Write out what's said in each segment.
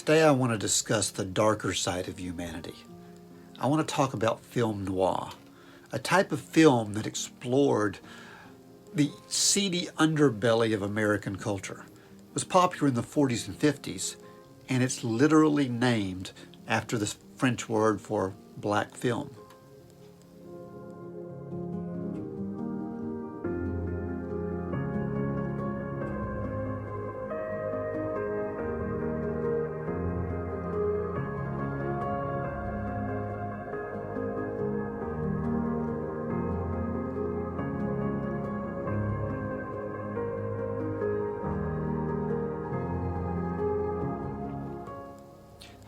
Today I want to discuss the darker side of humanity. I want to talk about film noir, a type of film that explored the seedy underbelly of American culture. It was popular in the 40s and 50s, and it's literally named after the French word for black film.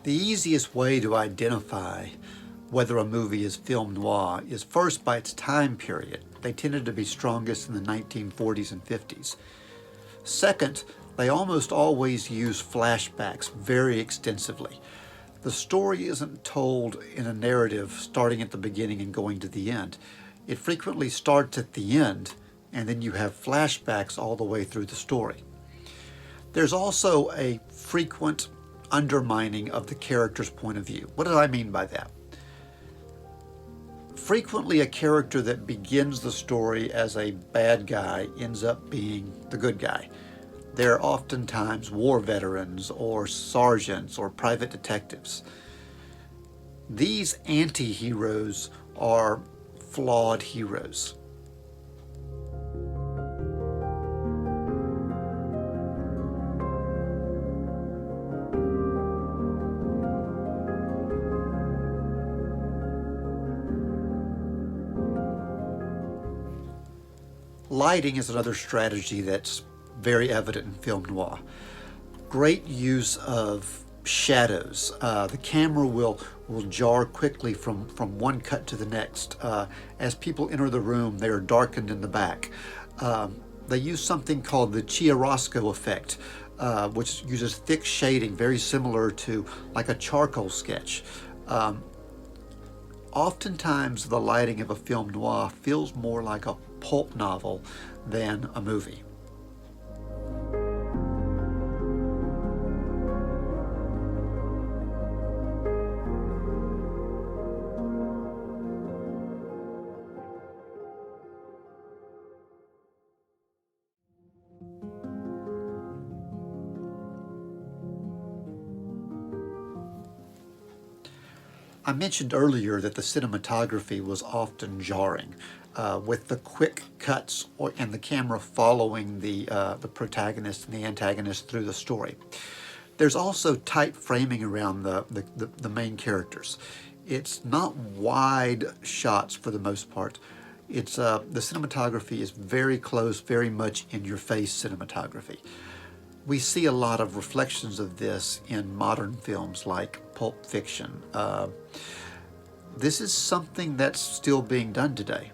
The easiest way to identify whether a movie is film noir is first by its time period. They tended to be strongest in the 1940s and 50s. Second, they almost always use flashbacks very extensively. The story isn't told in a narrative starting at the beginning and going to the end. It frequently starts at the end, and then you have flashbacks all the way through the story. There's also a frequent undermining of the character's point of view. What do I mean by that? Frequently, a character that begins the story as a bad guy ends up being the good guy. They're oftentimes war veterans or sergeants or private detectives. These anti-heroes are flawed heroes. Lighting is another strategy that's very evident in film noir. Great use of shadows. The camera will jar quickly from one cut to the next. As people enter the room, they are darkened in the back. They use something called the chiaroscuro effect, which uses thick shading, very similar to like a charcoal sketch. Oftentimes, the lighting of a film noir feels more like a pulp novel than a movie. I mentioned earlier that the cinematography was often jarring, with the quick cuts and the camera following the protagonist and the antagonist through the story. There's also tight framing around the main characters. It's not wide shots for the most part. It's the cinematography is very close, very much in your face cinematography. We see a lot of reflections of this in modern films like Pulp Fiction. This is something that's still being done today.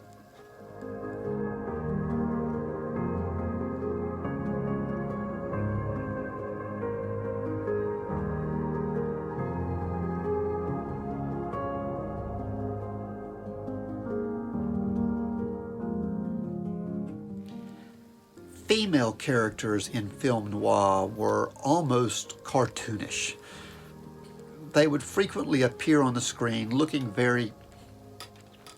Female characters in film noir were almost cartoonish. They would frequently appear on the screen looking very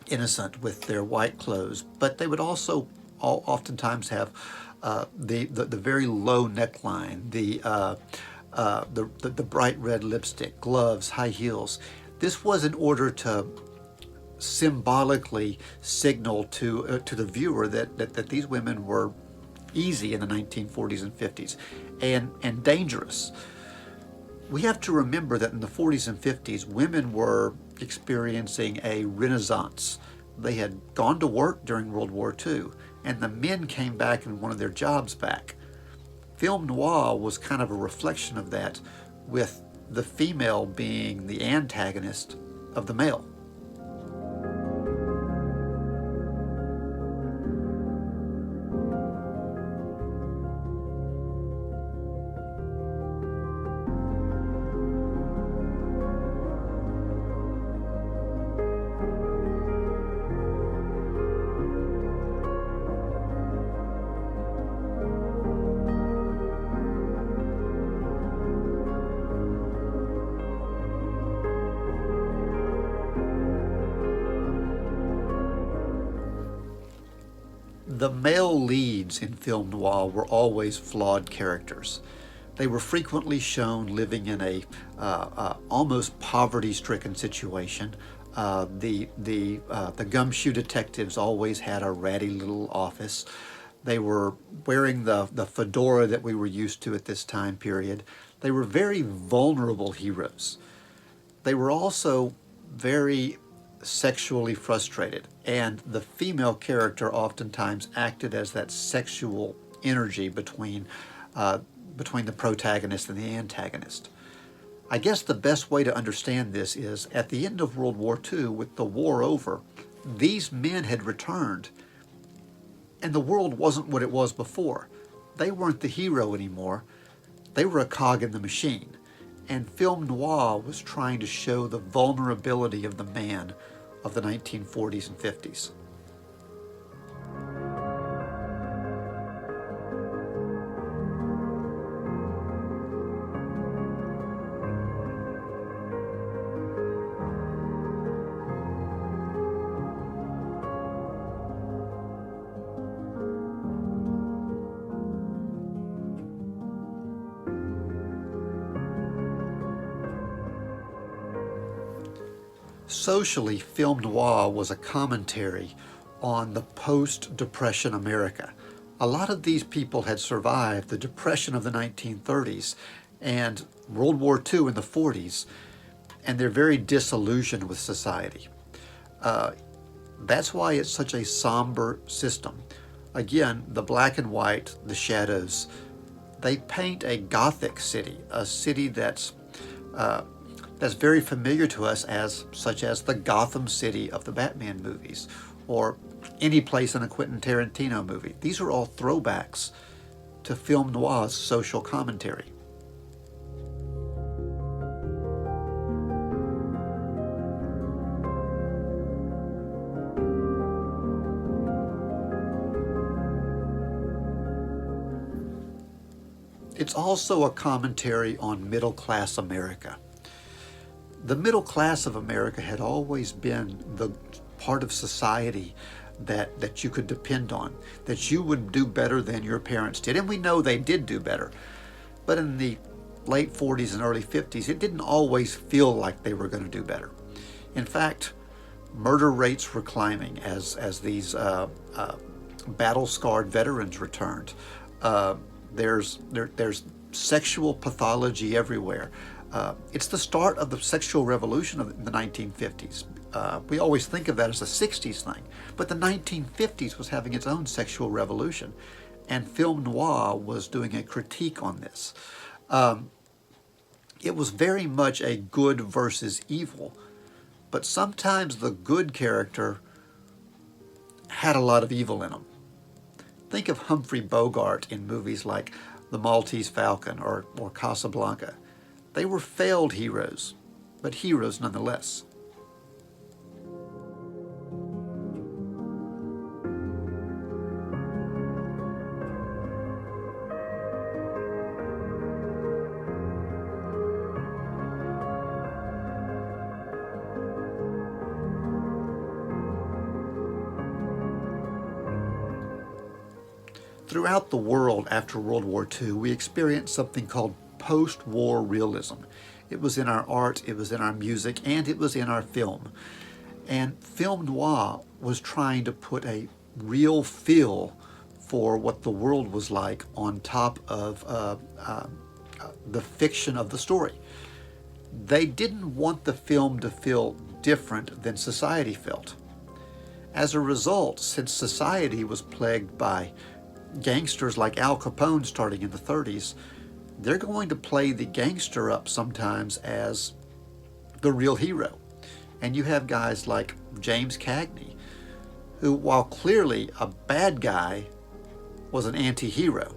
innocent with their white clothes, but they would also oftentimes have the very low neckline, the bright red lipstick, gloves, high heels. This was in order to symbolically signal to the viewer that these women were easy in the 1940s and 50s and dangerous. We have to remember that in the 40s and 50s, women were experiencing a renaissance. They had gone to work during World War II, and the men came back and wanted their jobs back. Film noir was kind of a reflection of that, with the female being the antagonist of the male. The male leads in film noir were always flawed characters. They were frequently shown living in a almost poverty-stricken situation. The gumshoe detectives always had a ratty little office. They were wearing the fedora that we were used to at this time period. They were very vulnerable heroes. They were also very sexually frustrated, and the female character oftentimes acted as that sexual energy between the protagonist and the antagonist. I guess the best way to understand this is at the end of World War II, with the war over, these men had returned, and the world wasn't what it was before. They weren't the hero anymore. They were a cog in the machine. And film noir was trying to show the vulnerability of the man of the 1940s and 50s. Socially, film noir was a commentary on the post-Depression America. A lot of these people had survived the Depression of the 1930s and World War II in the 40s, and they're very disillusioned with society. That's why it's such a somber system. Again, the black and white, the shadows, they paint a Gothic city, a city that's very familiar to us as such as the Gotham City of the Batman movies, or any place in a Quentin Tarantino movie. These are all throwbacks to film noir's social commentary. It's also a commentary on middle-class America. The middle class of America had always been the part of society that you could depend on, that you would do better than your parents did. And we know they did do better. But in the late 40s and early 50s, it didn't always feel like they were going to do better. In fact, murder rates were climbing as these battle-scarred veterans returned. There's sexual pathology everywhere. It's the start of the sexual revolution of the 1950s. We always think of that as a 60s thing, but the 1950s was having its own sexual revolution, and film noir was doing a critique on this. It was very much a good versus evil, but sometimes the good character had a lot of evil in them. Think of Humphrey Bogart in movies like The Maltese Falcon or Casablanca. They were failed heroes, but heroes nonetheless. Throughout the world after World War II, we experienced something called post-war realism. It was in our art, it was in our music, and it was in our film. And film noir was trying to put a real feel for what the world was like on top of the fiction of the story. They didn't want the film to feel different than society felt. As a result, since society was plagued by gangsters like Al Capone starting in the 30s, they're going to play the gangster up sometimes as the real hero. And you have guys like James Cagney, who, while clearly a bad guy, was an anti-hero.